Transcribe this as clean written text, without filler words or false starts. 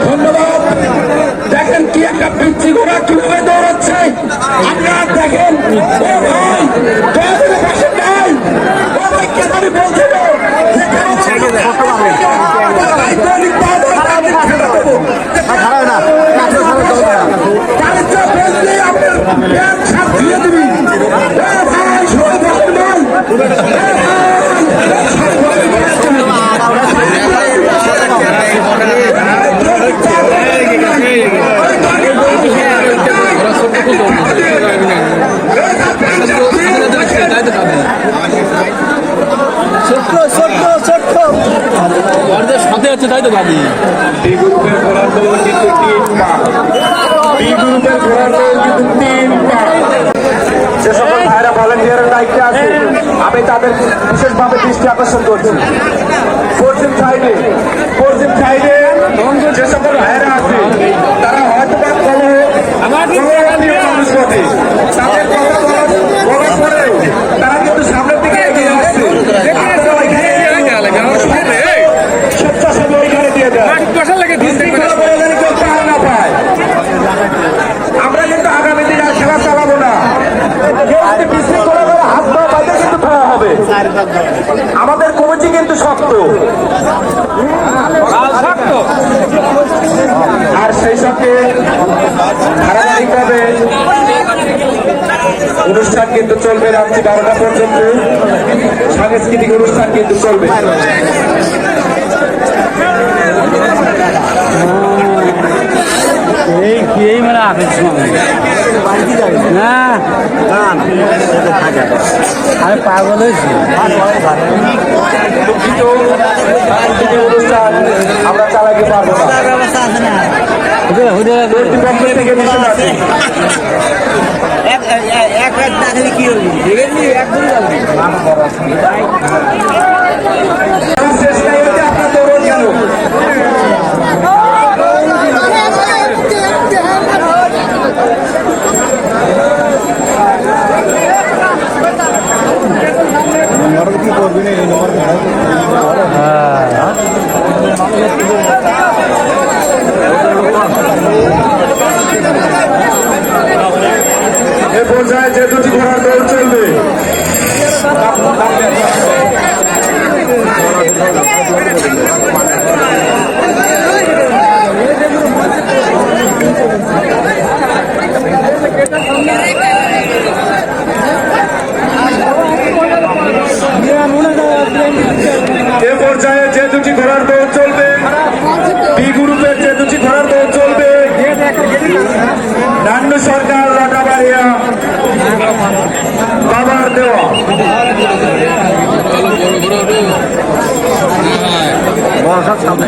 ধন্যবাদ। দেখেন কি একটা পিচ্ছি ঘোড়া কিভাবে দৌড়াচ্ছে, আপনারা দেখেন। আমি বলছিল দিয়ে দিবি সাথে আছে তাই তো দাদি যে সকল ভাইরা ভলেন্টিয়ারের দায়িত্বে আছে আমি তাদের বিশেষভাবে দৃষ্টি আকর্ষণ করছি। পশ্চিম সাইডে যে সকল ভাইরা আছে তারা হয়তো বা তারা কিন্তু সামনের দিকে এগিয়ে আসছে। স্বেচ্ছাসেবী ওইখানে দিয়ে দেয় না পায়। আমরা কিন্তু আগামী দিনে আর খেলা চালাবো না। হাত পা বাইতে কিন্তু ধরা হবে। আমাদের কমিটি কিন্তু শক্ত, আর সেই সঙ্গে ধারাবাহিকভাবে অনুষ্ঠান কিন্তু চলবে রাত্রি 12টা পর্যন্ত। সাংস্কৃতিক অনুষ্ঠান কিন্তু চলবে। এই মানে না আমি পাগল হয়েছি। অনুষ্ঠান আমরা চালাতে পারবো না। কর্তৃপক্ষ থেকে নিষেধ আছে। আপনার দৌড় কেন? এ পর্যায়ে যে দুটি ঘোড়ার দৌড় চলবে বি গ্রুপের যে দুটি ঘোড়ার দৌড় চলবে নান্নু সরকার লাটাবাড়িয়া বাবার দেওয়া বর্ষার সামনে